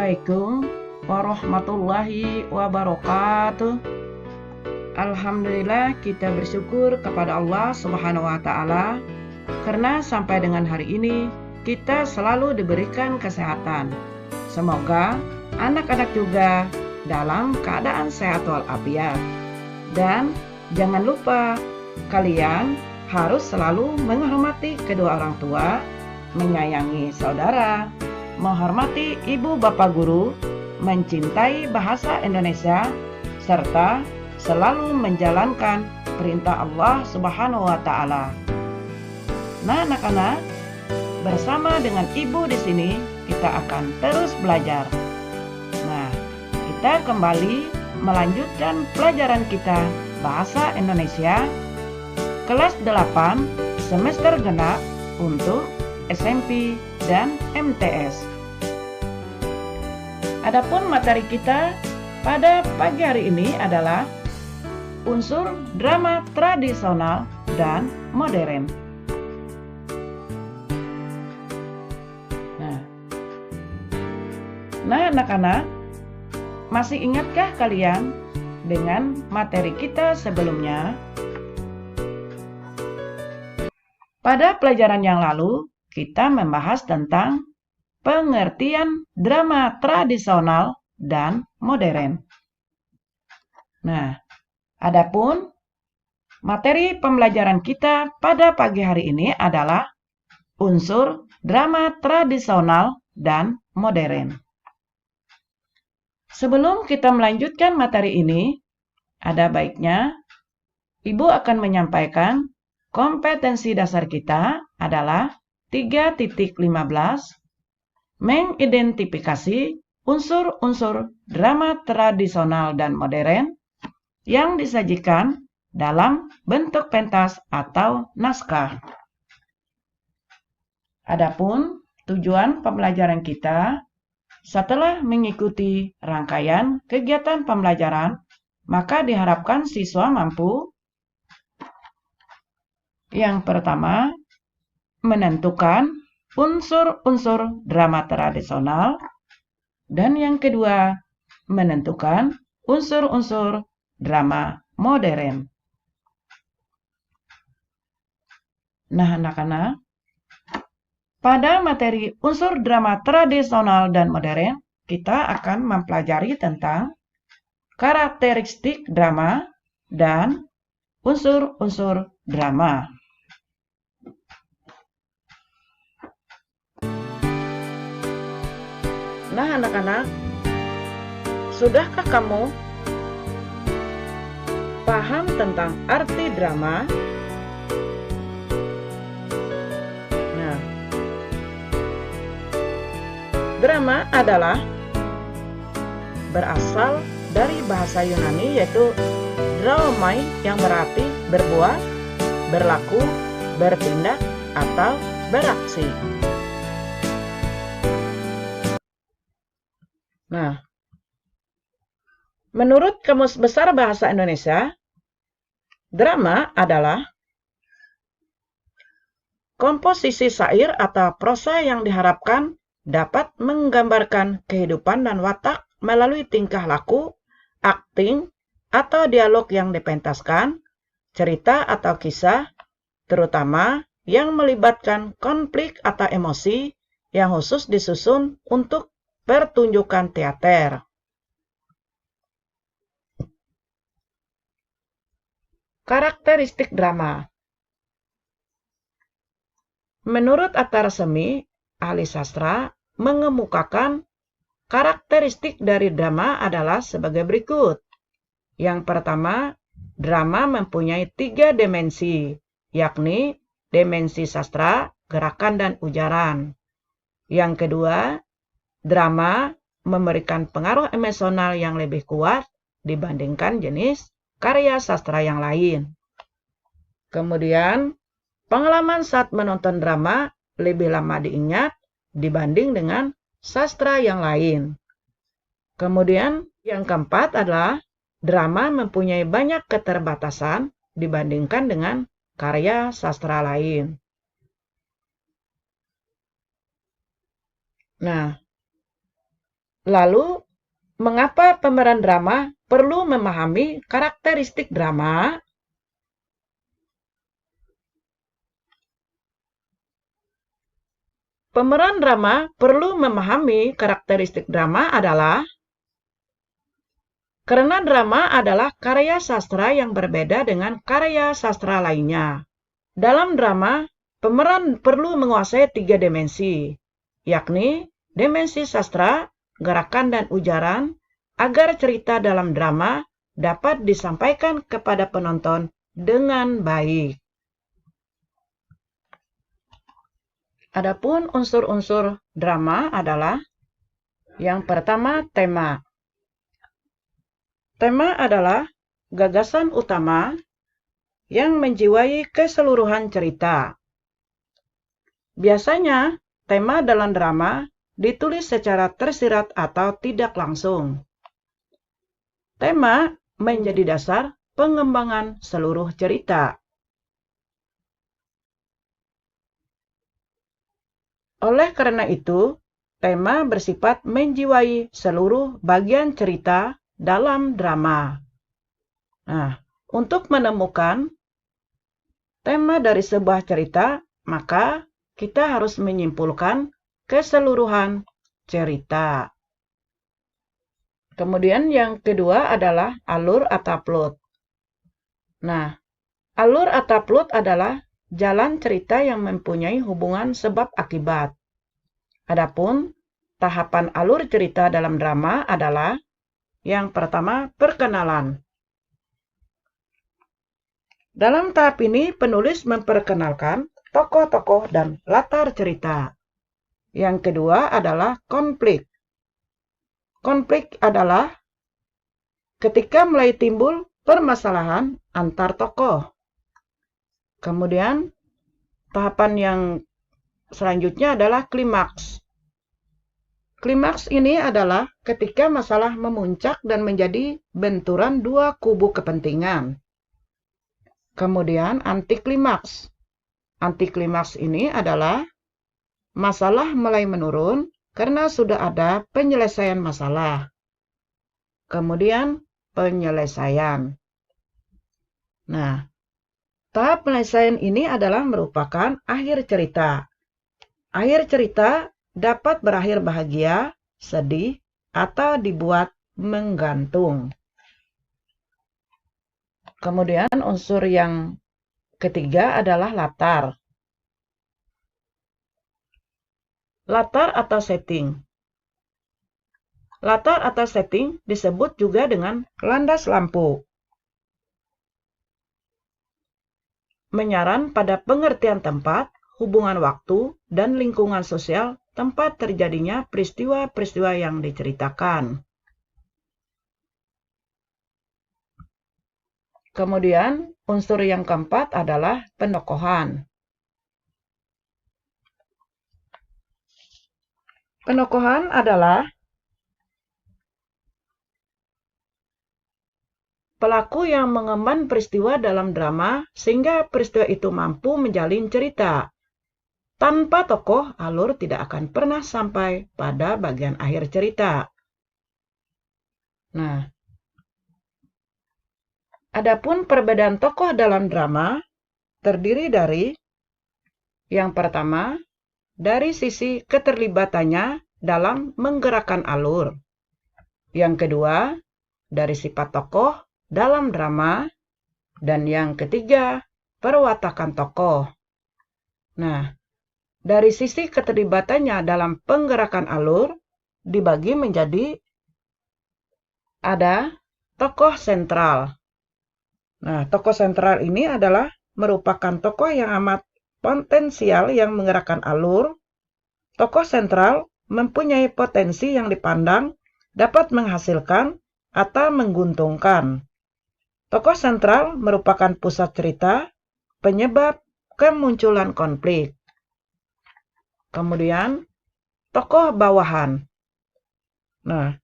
Assalamualaikum warahmatullahi wabarakatuh. Alhamdulillah, kita bersyukur kepada Allah Subhanahu wa Ta'ala karena sampai dengan hari ini kita selalu diberikan kesehatan. Semoga anak-anak juga dalam keadaan sehat walafiat. Dan jangan lupa, kalian harus selalu menghormati kedua orang tua, menyayangi saudara, menghormati ibu bapak guru, mencintai bahasa Indonesia, serta selalu menjalankan perintah Allah Subhanahu wa Ta'ala. Nah, anak-anak, bersama dengan ibu di sini kita akan terus belajar. Nah, kita kembali melanjutkan pelajaran kita bahasa Indonesia kelas 8 semester genap untuk SMP dan MTS. Adapun materi kita pada pagi hari ini adalah unsur drama tradisional dan modern. Nah, anak-anak, masih ingatkah kalian dengan materi kita sebelumnya? Pada pelajaran yang lalu, kita membahas tentang pengertian drama tradisional dan modern. Nah, adapun materi pembelajaran kita pada pagi hari ini adalah unsur drama tradisional dan modern. Sebelum kita melanjutkan materi ini, ada baiknya Ibu akan menyampaikan kompetensi dasar kita adalah 3.15, mengidentifikasi unsur-unsur drama tradisional dan modern yang disajikan dalam bentuk pentas atau naskah. Adapun tujuan pembelajaran kita, setelah mengikuti rangkaian kegiatan pembelajaran, maka diharapkan siswa mampu yang pertama, menentukan unsur-unsur drama tradisional, dan yang kedua, menentukan unsur-unsur drama modern. Nah, anak-anak, pada materi unsur drama tradisional dan modern, kita akan mempelajari tentang karakteristik drama dan unsur-unsur drama. Nah, anak-anak, sudahkah kamu paham tentang arti drama? Nah, drama adalah berasal dari bahasa Yunani yaitu draomai yang berarti berbuat, berlaku, bertindak, atau beraksi. Nah, menurut Kamus Besar Bahasa Indonesia, drama adalah komposisi syair atau prosa yang diharapkan dapat menggambarkan kehidupan dan watak melalui tingkah laku, akting, atau dialog yang dipentaskan, cerita atau kisah, terutama yang melibatkan konflik atau emosi yang khusus disusun untuk pertunjukan teater. Karakteristik drama. Menurut Atta Resemi, ahli sastra mengemukakan karakteristik dari drama adalah sebagai berikut. Yang pertama, drama mempunyai 3 dimensi, yakni dimensi sastra, gerakan, dan ujaran. Yang kedua, drama memberikan pengaruh emosional yang lebih kuat dibandingkan jenis karya sastra yang lain. Kemudian, pengalaman saat menonton drama lebih lama diingat dibanding dengan sastra yang lain. Kemudian, yang keempat adalah drama mempunyai banyak keterbatasan dibandingkan dengan karya sastra lain. Nah, Lalu, mengapa pemeran drama perlu memahami karakteristik drama? Pemeran drama perlu memahami karakteristik drama adalah karena drama adalah karya sastra yang berbeda dengan karya sastra lainnya. Dalam drama, pemeran perlu menguasai 3 dimensi, yakni dimensi sastra, gerakan, dan ujaran, agar cerita dalam drama dapat disampaikan kepada penonton dengan baik. Adapun unsur-unsur drama adalah yang pertama, tema. Tema adalah gagasan utama yang menjiwai keseluruhan cerita. Biasanya, tema dalam drama ditulis secara tersirat atau tidak langsung. Tema menjadi dasar pengembangan seluruh cerita. Oleh karena itu, tema bersifat menjiwai seluruh bagian cerita dalam drama. Nah, untuk menemukan tema dari sebuah cerita, maka kita harus menyimpulkan keseluruhan cerita. Kemudian yang kedua adalah alur atau plot. Nah, alur atau plot adalah jalan cerita yang mempunyai hubungan sebab akibat. Adapun tahapan alur cerita dalam drama adalah yang pertama, perkenalan. Dalam tahap ini, penulis memperkenalkan tokoh-tokoh dan latar cerita. Yang kedua adalah konflik. Konflik adalah ketika mulai timbul permasalahan antar tokoh. Kemudian, tahapan yang selanjutnya adalah klimaks. Klimaks ini adalah ketika masalah memuncak dan menjadi benturan dua kubu kepentingan. Kemudian antiklimaks. Antiklimaks ini adalah masalah mulai menurun karena sudah ada penyelesaian masalah. Kemudian penyelesaian. Nah, tahap penyelesaian ini adalah merupakan akhir cerita. Akhir cerita dapat berakhir bahagia, sedih, atau dibuat menggantung. Kemudian unsur yang ketiga adalah latar. Latar atau setting. Latar atau setting disebut juga dengan landas lampu. Menyaran pada pengertian tempat, hubungan waktu, dan lingkungan sosial tempat terjadinya peristiwa-peristiwa yang diceritakan. Kemudian, unsur yang keempat adalah penokohan. Penokohan adalah pelaku yang mengemban peristiwa dalam drama sehingga peristiwa itu mampu menjalin cerita. Tanpa tokoh, alur tidak akan pernah sampai pada bagian akhir cerita. Nah, adapun perbedaan tokoh dalam drama terdiri dari yang pertama, dari sisi keterlibatannya dalam menggerakkan alur. Yang kedua, dari sifat tokoh dalam drama. Dan yang ketiga, perwatakan tokoh. Nah, dari sisi keterlibatannya dalam penggerakan alur dibagi menjadi ada tokoh sentral. Nah, tokoh sentral ini adalah merupakan tokoh yang amat potensial yang menggerakkan alur. Tokoh sentral mempunyai potensi yang dipandang dapat menghasilkan atau menguntungkan. Tokoh sentral merupakan pusat cerita, penyebab kemunculan konflik. Kemudian, tokoh bawahan. Nah,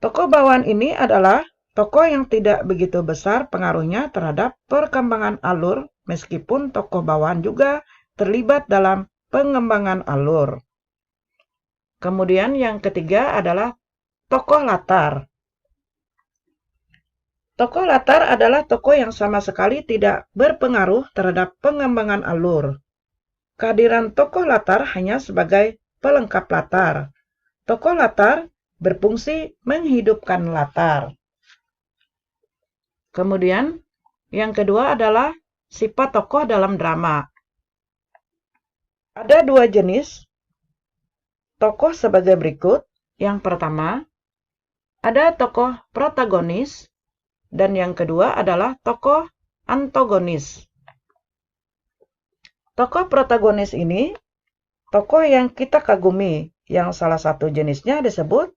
tokoh bawahan ini adalah tokoh yang tidak begitu besar pengaruhnya terhadap perkembangan alur, meskipun tokoh bawahan juga terlibat dalam pengembangan alur. Kemudian yang ketiga adalah tokoh latar. Tokoh latar adalah tokoh yang sama sekali tidak berpengaruh terhadap pengembangan alur. Kehadiran tokoh latar hanya sebagai pelengkap latar. Tokoh latar berfungsi menghidupkan latar. Kemudian, yang kedua adalah sifat tokoh dalam drama. Ada dua jenis tokoh sebagai berikut. Yang pertama, ada tokoh protagonis, dan yang kedua adalah tokoh antagonis. Tokoh protagonis ini tokoh yang kita kagumi, yang salah satu jenisnya disebut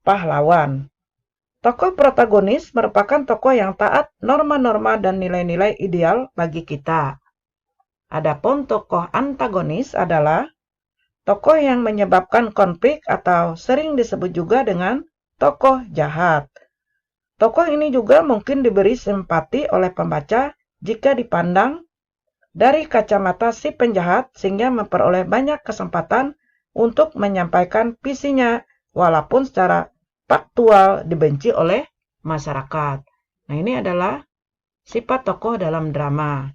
pahlawan. Tokoh protagonis merupakan tokoh yang taat norma-norma dan nilai-nilai ideal bagi kita. Adapun tokoh antagonis adalah tokoh yang menyebabkan konflik atau sering disebut juga dengan tokoh jahat. Tokoh ini juga mungkin diberi simpati oleh pembaca jika dipandang dari kacamata si penjahat sehingga memperoleh banyak kesempatan untuk menyampaikan visinya walaupun secara faktual dibenci oleh masyarakat. Nah, ini adalah sifat tokoh dalam drama.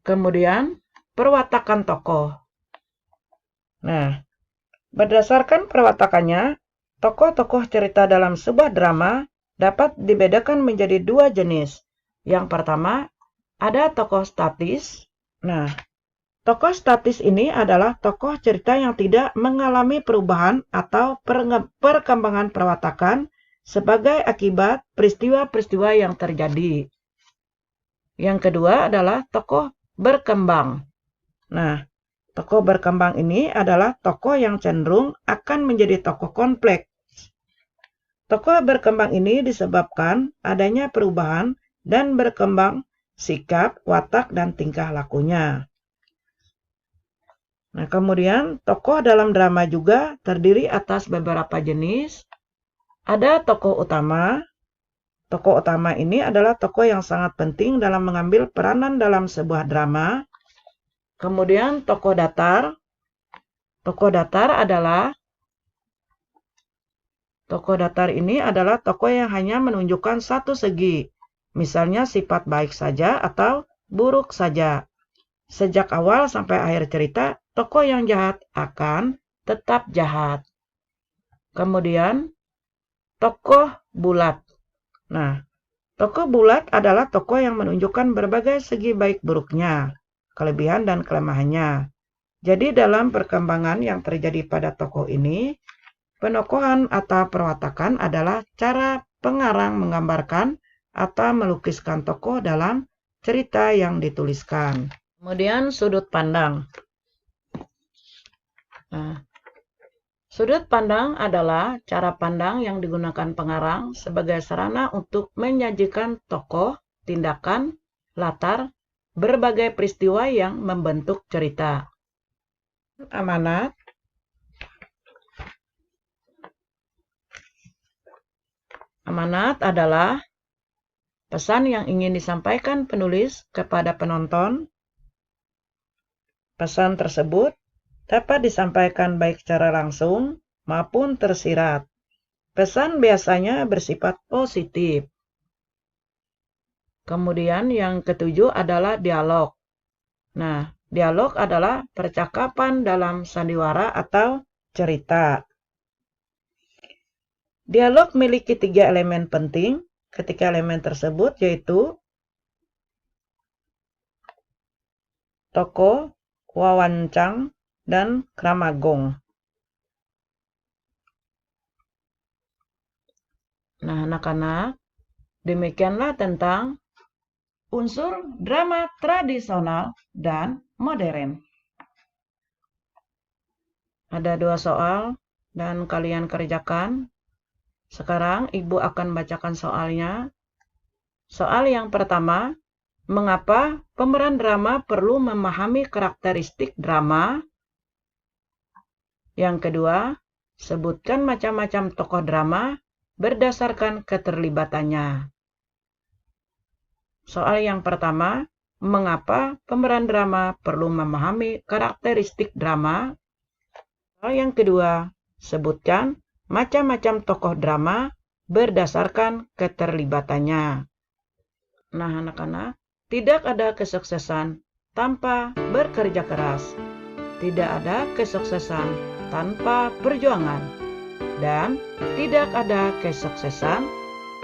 Kemudian, perwatakan tokoh. Nah, berdasarkan perwatakannya, tokoh-tokoh cerita dalam sebuah drama dapat dibedakan menjadi dua jenis. Yang pertama, ada tokoh statis. Nah, tokoh statis ini adalah tokoh cerita yang tidak mengalami perubahan atau perkembangan perwatakan sebagai akibat peristiwa-peristiwa yang terjadi. Yang kedua adalah tokoh berkembang. Nah, tokoh berkembang ini adalah tokoh yang cenderung akan menjadi tokoh kompleks. Tokoh berkembang ini disebabkan adanya perubahan dan berkembang sikap, watak, dan tingkah lakunya. Nah, kemudian tokoh dalam drama juga terdiri atas beberapa jenis. Ada tokoh utama. Tokoh utama ini adalah tokoh yang sangat penting dalam mengambil peranan dalam sebuah drama. Kemudian tokoh datar. Tokoh datar ini adalah tokoh yang hanya menunjukkan satu segi. Misalnya sifat baik saja atau buruk saja. Sejak awal sampai akhir cerita, tokoh yang jahat akan tetap jahat. Kemudian, tokoh bulat. Nah, tokoh bulat adalah tokoh yang menunjukkan berbagai segi baik buruknya, kelebihan dan kelemahannya. Jadi dalam perkembangan yang terjadi pada tokoh ini, penokohan atau perwatakan adalah cara pengarang menggambarkan atau melukiskan tokoh dalam cerita yang dituliskan. Kemudian sudut pandang. Nah, sudut pandang adalah cara pandang yang digunakan pengarang sebagai sarana untuk menyajikan tokoh, tindakan, latar, berbagai peristiwa yang membentuk cerita. Amanat. Amanat adalah pesan yang ingin disampaikan penulis kepada penonton. Pesan tersebut dapat disampaikan baik secara langsung maupun tersirat. Pesan biasanya bersifat positif. Kemudian yang ketujuh adalah dialog. Nah, dialog adalah percakapan dalam sandiwara atau cerita. Dialog memiliki 3 elemen penting. Ketiga elemen tersebut yaitu tokoh, wawancang, dan kramagong. Nah, anak-anak, demikianlah tentang unsur drama tradisional dan modern. Ada 2 soal dan kalian kerjakan. Sekarang Ibu akan bacakan soalnya. Soal yang pertama, mengapa pemeran drama perlu memahami karakteristik drama? Yang kedua, sebutkan macam-macam tokoh drama berdasarkan keterlibatannya. Soal yang pertama, mengapa pemeran drama perlu memahami karakteristik drama? Yang kedua, sebutkan macam-macam tokoh drama berdasarkan keterlibatannya. Nah, anak-anak, tidak ada kesuksesan tanpa bekerja keras. Tidak ada kesuksesan tanpa perjuangan. Dan tidak ada kesuksesan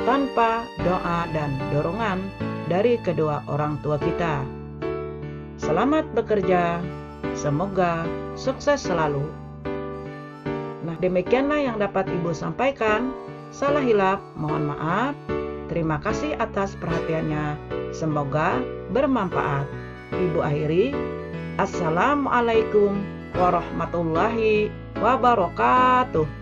tanpa doa dan dorongan dari kedua orang tua kita. Selamat bekerja, semoga sukses selalu. Nah, demikianlah yang dapat Ibu sampaikan. Salah hilaf, mohon maaf. Terima kasih atas perhatiannya. Semoga bermanfaat. Ibu akhiri. Assalamualaikum warahmatullahi wabarakatuh.